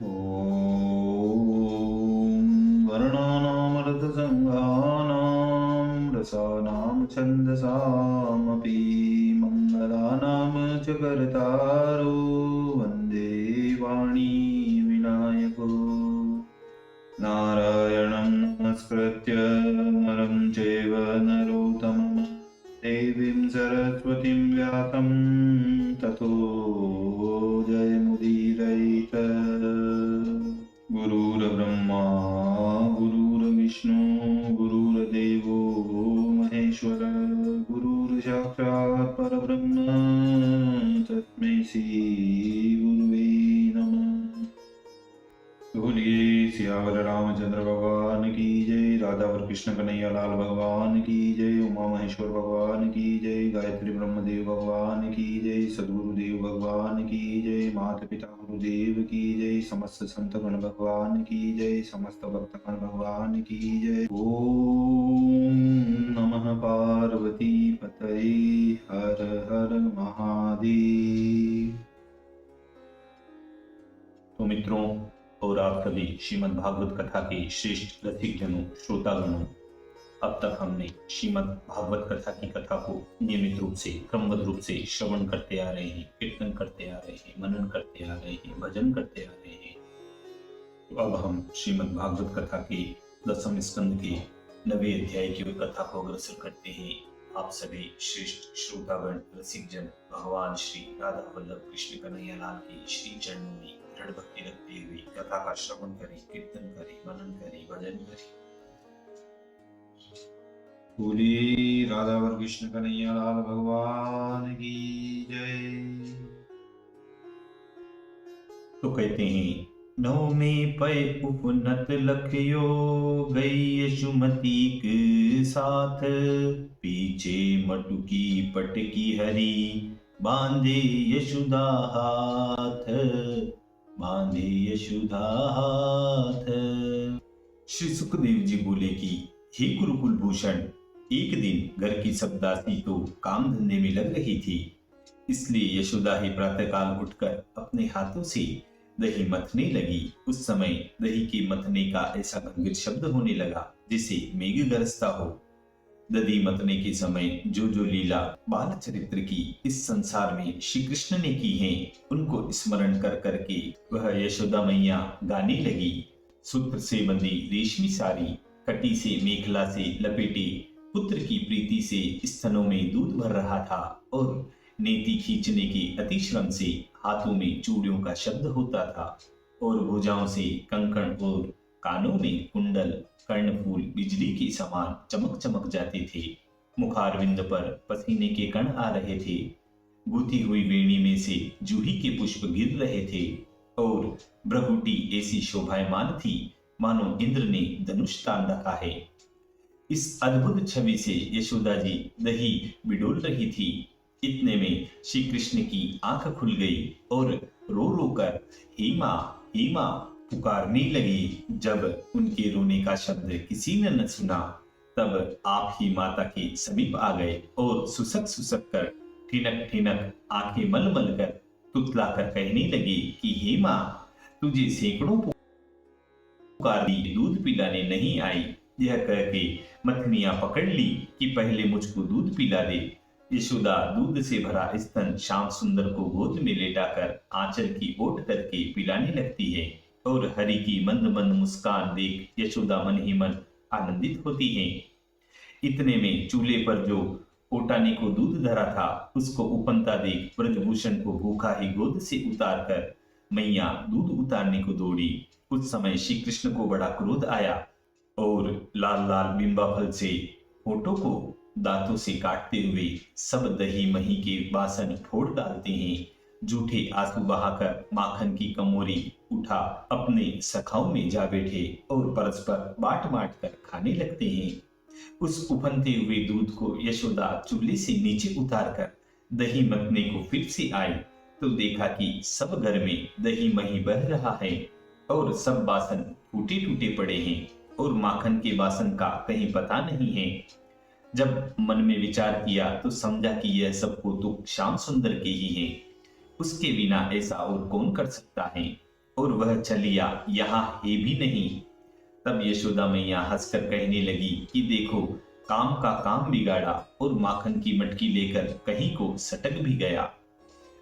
ॐ वर्णानामर्थसङ्घानां रसानां छन्दसामपि मङ्गलानां च कर्तारो वन्दे वाणी विनायको नारायणं नमस्कृत्य नरं चैव नरोत्तमं देवीं सरस्वतीं व्यासं ततो जयमुदीरयेत्। गुरुर्ब्रह्मा गुरुर्विष्णु गुरुर्देवो महेश्वर गुरुर्साक्षात् परब्रह्म तस्मै श्री गुरुवे नमः। बोलिए सियावर रामचंद्र भगवान की जय, राधा और कृष्ण कन्हैया लाल भगवान की जय, उमा महेश्वर भगवान की जय, गायत्री ब्रह्मदेव भगवान की जय, सदगुरुदेव भगवान की जय, माता पिता गुरुदेव की जय, समस्त संत गण भगवान की जय, समस्त भक्तगण भगवान की जय। ओम नमः पार्वती पतये हर हर महादेव। तो मित्रों और आप सभी श्रीमद् भागवत कथा के श्रेष्ठ रसिकजनों श्रोतागणों, अब तक हमने श्रीमद् भागवत कथा की कथा को नियमित रूप से क्रमबद्ध रूप से श्रवण करते आ रहे हैं, कीर्तन करते आ रहे हैं, मनन करते आ रहे हैं, भजन करते आ रहे हैं। तो अब हम श्रीमद् भागवत कथा के 10वें स्कंद के 9वें अध्याय की कथा को अग्रसर करते हैं। आप सभी श्रेष्ठ श्रोतागण रसिकजन भगवान श्री राधा वल्लभ कृष्ण कन्हैया लाल के श्री चरणों में दृढ़ भक्ति रखते हुए कथा का श्रवण करें, कीर्तन करें, मनन करें, भजन करें। बोलिए राधा और कृष्ण कन्हैया लाल भगवान की जय। तो कहते हैं, नवमे पय उपनत लखयो गई यशुमती के साथ, पीछे मटुकी पटकी हरी बांधे यशुदा हाथ, बांधे यशुदा हाथ। श्री सुखदेव जी बोले कि हे कुरुकुल भूषण, एक दिन घर की सब दासी तो काम धंधे में लग रही थी, इसलिए यशोदा ही प्रातःकाल उठकर अपने हाथों से दही मथने लगी। उस समय दही के मथने का ऐसा गंभीर शब्द होने लगा जैसे मेघ गरजता हो। दधी मतने के समय जो जो लीला बाल चरित्र की इस संसार में श्री कृष्ण ने की हैं, उनको स्मरण कर करके वह यशोदा मैया गाने लगी। सूत्र से बंधी रेशमी साड़ी, कटी से मेखला से लपेटे पुत्र की प्रीति से स्तनों में दूध भर रहा था और नेति खींचने के अति श्रम से हाथों में चूड़ियों का शब्द होता था और भुजाओं से कंकण और कानों में कुंडल कर्णफूल बिजली के समान चमक चमक जाते थे। मुखारविंद पर पसीने के कण आ रहे थे। गुथी हुई वेणी में से जूही के पुष्प गिर रहे थे और भ्रगुटी ऐसी शोभायमान थी मानो इंद्र ने धनुष तान रखा है। इस अद्भुत छवि से यशोदा जी दही बिडोल रही थी। इतने में श्री कृष्ण की आंख खुल गई और रो रो कर हे मां पुकारने लगी। जब उनके रोने का शब्द किसी ने न सुना, तब आप ही माता के समीप आ गए और सुसक सुसक कर ठिनक ठिनक आंखें मल मल कर तुतला कर कहने लगी कि हे मां, तुझे सैकड़ों पुकार दी, दूध पिलाने नहीं आई। यह कह के मथनियां पकड़ ली कि पहले मुझको दूध पिला दे। यशोदा दूध से भरा स्तन श्याम सुंदर को गोद में लेटाकर आंचल की ओट करके पिलाने लगती है और हरि की मंद मंद मुस्कान देख यशोदा मन ही मन आनंदित होती है। इतने में चूल्हे पर जो ओटाने को दूध धरा था, उसको उपनता देख ब्रजभूषण को भूखा ही गोद से उतार कर मैया दूध उतारने को दौड़ी। उस समय श्री कृष्ण को बड़ा क्रोध आया और लाल लाल बिंबा फल से होठों को दांतों से काटते हुए सब दही मही के बासन फोड़ डालते हैं। जूठे आंसू बहाकर माखन की कमोरी उठा अपने सखाओं में जा बैठे और परस्पर बांट बांट कर खाने लगते हैं। उस उफनते हुए दूध को यशोदा चूल्हे से नीचे उतार कर दही मथने को फिर से आई तो देखा कि सब घर में दही मही बह रहा है और सब बासन टूटे टूटे पड़े हैं और माखन के बासन का कहीं पता नहीं है। जब मन में विचार किया तो समझा कि यह सबको तो श्याम सुंदर के ही है, उसके बिना ऐसा और कौन कर सकता है। और वह छलिया यहाँ है भी नहीं। तब यशोदा मैया हंसकर कहने लगी कि देखो, काम का काम बिगाड़ा और माखन की मटकी लेकर कहीं को सटक भी गया।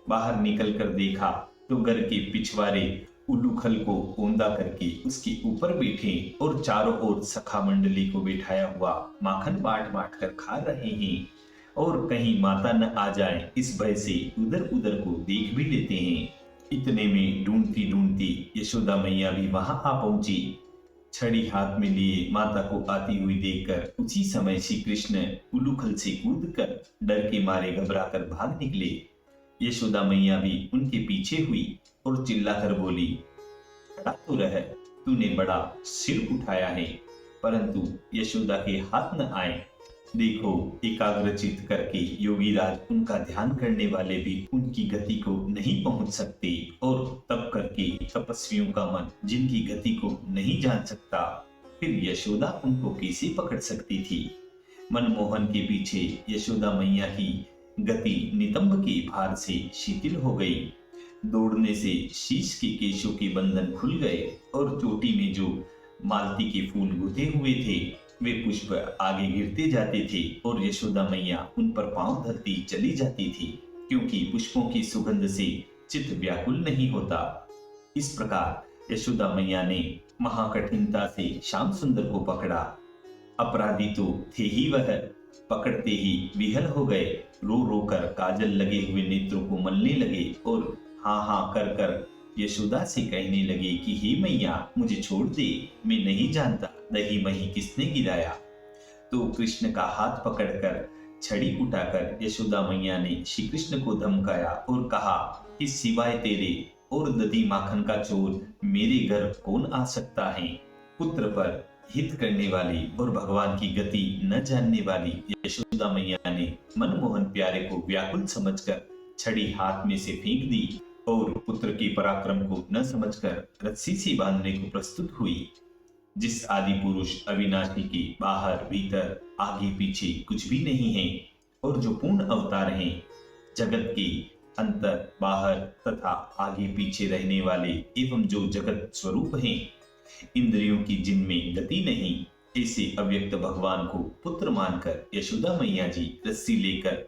बाहर निकल कर देखा तो घर के पिछवाड़े उल्लूखल को औंधा करके उसके ऊपर बैठे और चारों ओर सखा मंडली को बिठाया हुआ माखन बांट बांट कर खा रहे हैं और कहीं माता न आ जाए इस भय से उधर उधर को देख भी लेते हैं। इतने में ढूंढती ढूंढती यशोदा मैया भी वहां आ पहुंची। छड़ी हाथ में लिए माता को आती हुई देखकर उसी समय श्री कृष्ण उल्लूखल से कूदकर डर के मारे घबराकर भाग निकले। यशोदा मैया भी उनके पीछे हुई और चिल्लाकर बोली, खड़ा तो रह, तूने बड़ा सिर उठाया है। परंतु यशोदा के हाथ न आए। देखो, एकाग्रचित करके योगीराज उनका ध्यान करने वाले भी उनकी गति को नहीं पहुंच सकते और तब करके तपस्वियों का मन जिनकी गति को नहीं जान सकता, फिर यशोदा उनको कैसे पकड़ सकती थी। मनमोहन के पीछे यशोदा मैया की गति नितंब के भार से शिथिल हो गई। दौड़ने से शीश के केशों के बंधन खुल गए और चोटी में जो मालती के फूल गुथे हुए थे वे पुष्प आगे गिरते जाते थे और यशोदा मैया उन पर पांव धरती चली जाती थी, क्योंकि पुष्पों की सुगंध से चित्त व्याकुल नहीं होता। इस प्रकार यशोदा मैया ने महाकठिनता से श्याम सुंदर को पकड़ा। अपराधी तो थे ही वह, पकड़ते ही विहल हो गए, रो रो कर काजल लगे हुए नेत्रों को मलने लगे और हाँ हाँ कर कर यशोदा से कहने लगे कि हे मैया, मुझे छोड़ दे, मैं नहीं जानता दही मही किसने गिराया। तो कृष्ण का हाथ पकड़कर छड़ी उठाकर यशोदा मैया ने श्री कृष्ण को धमकाया और कहा कि सिवाय तेरे और दधी माखन का चोर मेरे घर कौन आ सकता है। पुत्र पर हित करने वाली और भगवान की गति न जानने वाली यशोदा मैया ने मनमोहन प्यारे को व्याकुल समझकर छड़ी हाथ में से फेंक दी और पुत्र के पराक्रम को न समझकर रस्सी से बांधने को प्रस्तुत हुई। जिस आदि पुरुष अविनाशी के बाहर भीतर आगे पीछे कुछ भी नहीं है और जो पूर्ण अवतार हैं, जगत के अंतर बाहर तथा आगे पीछे रहने वाले एवं जो जगत स्वरूप हैं, इंद्रियों की जिनमें गति नहीं, ऐसे अव्यक्त भगवान को पुत्र मानकर यशोदा मैया जी रस्सी लेकर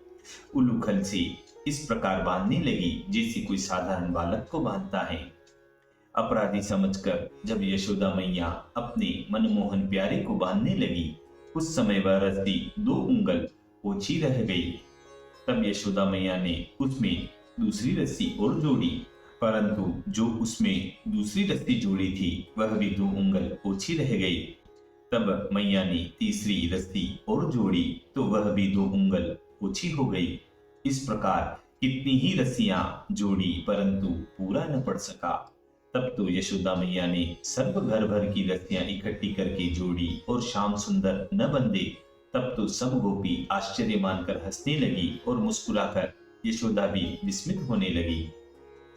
उल्लूखल से इस प्रकार बांधने लगी जैसे कोई साधारण बालक को बांधता है। अपराधी समझकर जब यशोदा मैया अपने मनमोहन प्यारे को बांधने लगी, उस समय वह रस्सी 2 उंगल ओछी रह गई। तब यशोदा मैया ने उसमें दूसरी रस्सी और जोड़ी, परंतु जो उसमें दूसरी रस्सी जोड़ी थी वह भी 2 उंगल ओछी रह गई। तब मैया ने तीसरी रस्सी और जोड़ी तो वह भी 2 उंगल ओछी हो गई। इस प्रकार कितनी ही रस्सियां जोड़ी परंतु पूरा न पड़ सका। तब तो यशोदा मैया ने सर्व घर भर की रस्सियां इकट्ठी करके जोड़ी और श्याम सुंदर न बंधे। तब तो सब गोपी आश्चर्य मानकर हंसने लगी और मुस्कुराकर यशोदा भी विस्मित होने लगी।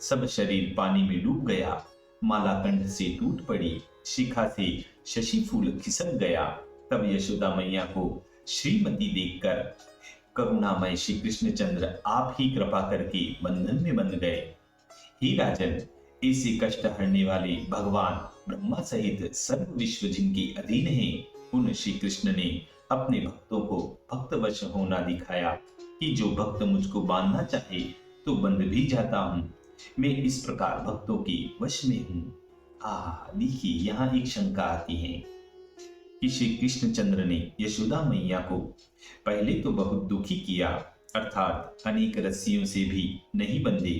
सब शरीर पानी में डूब गया, माला कंठ से टूट पड़ी, शिखा से शशि फूल खिसक गया। तब यशोदा मैया को श्रीमती देखकर करुणामय श्री कृष्णचंद्र आप ही कृपा करके बंधन में बंध गए। हे राजन, ऐसे कष्ट हरने वाले भगवान ब्रह्मा सहित सर्व विश्व जिनके अधीन है, उन श्री कृष्ण ने अपने भक्तों को भक्तवश होना दिखाया कि जो भक्त मुझको बांधना चाहे तो बंध भी जाता हूँ। मैं इस प्रकार भक्तों के वश में हूँ। देखिए, यहाँ एक शंका आती है कि श्री कृष्णचंद्र ने यशोदा मैया को पहले तो बहुत दुखी किया, अर्थात अनेक रस्सियों से भी नहीं बंधे,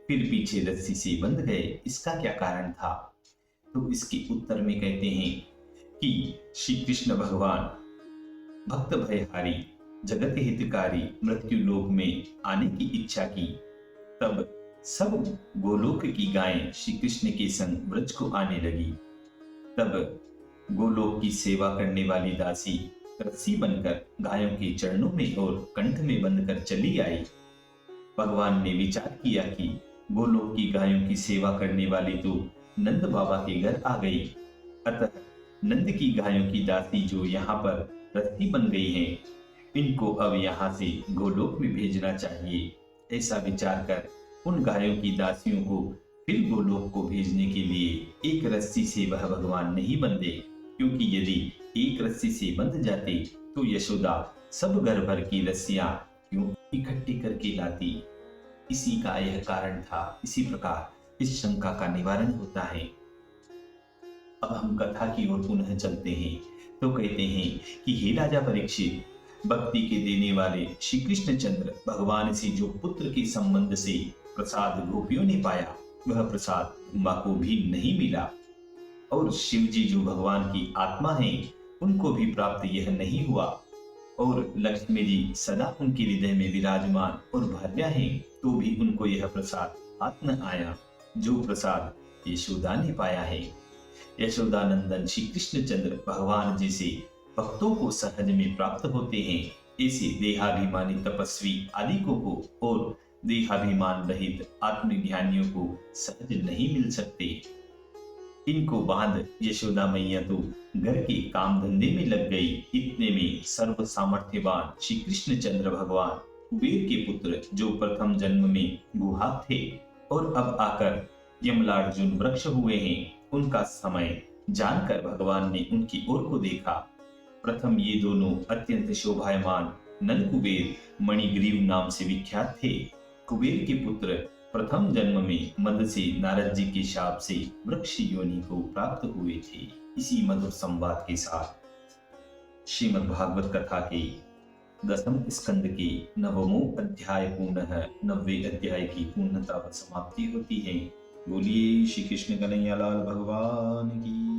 फिर पीछे रस्सी से बंध गए। इसका क्या कारण था? तो इसके उत्तर में कहते हैं कि श्री कृष्ण भगवान भक्त भयहारी, जगत हितकारी मृत्यु लोक में आने की इच्छा की। तब सब गोलोक की गायें श्री कृष्ण के संग ब्रज को आने लगी। तब गोलोक की सेवा करने वाली दासी रस्सी बनकर गायों के चरणों में और कंठ में बंधकर चली आई। भगवान ने विचार किया कि गोलोक की गायों की सेवा करने वाली तो नंद बाबा के घर आ गई, अतः नंद की गायों की दासी जो यहाँ पर रस्सी बन गई हैं, इनको अब यहाँ से गोलोक में भेजना चाहिए। ऐसा विचार कर उन गायों की दासियों को फिर गोलोक को भेजने के लिए एक रस्सी से वह भगवान नहीं बंधे, क्योंकि यदि एक रस्सी से बंध जाते तो यशोदा सब घर भर की रस्सियां क्यों इकट्ठी करके लाती। इसी का यह कारण था। इसी प्रकार इस शंका का निवारण होता है। अब हम कथा की ओर पुनः चलते हैं। तो कहते हैं कि हे राजा परीक्षित, भक्ति के देने वाले श्री कृष्ण चंद्र भगवान से जो पुत्र के संबंध से प्रसाद गोपियों ने पाया, वह प्रसाद ब्रह्मा को भी नहीं मिला, और शिव जी जो भगवान की आत्मा है, उनको भी प्राप्त यह नहीं हुआ, और लक्ष्मी जी सदा उनके हृदय में विराजमान और भार्या है, तो भी उनको यह प्रसाद हाथ न आया जो प्रसाद यशोदा ने पाया है। यशोदानंदन श्री कृष्ण चंद्र भगवान जैसे भक्तों को सहज में प्राप्त होते हैं, ऐसे देहाभिमानी तपस्वी आदिकों को और देहाभिमान रहित आत्मज्ञानियों को सहज नहीं मिल सकते। इनको बांध यशोदा मैया तो घर के काम धंधे में लग गई। इतने में सर्व सामर्थ्यवान श्री कृष्ण चंद्र भगवान कुबेर के पुत्र, जो प्रथम जन्म में गुहा थे और अब आकर यमलार्जुन वृक्ष हुए हैं, उनका समय जानकर भगवान ने उनकी ओर को देखा। प्रथम ये दोनों अत्यंत शोभायमान नल कुबेर मणिग्रीव नाम से विख्यात थे। कुबेर के पुत्र प्रथम जन्म में मद से नारद जी के शाप से वृक्ष योनि को प्राप्त हुए थे। इसी मधुर संवाद के साथ श्रीमद् भागवत कथा के 10वें स्कंद के 9वें अध्याय पूर्णः 90वें अध्याय की पूर्णता पर समाप्ति होती है। बोलिए श्री कृष्ण कन्हैया लाल भगवान की।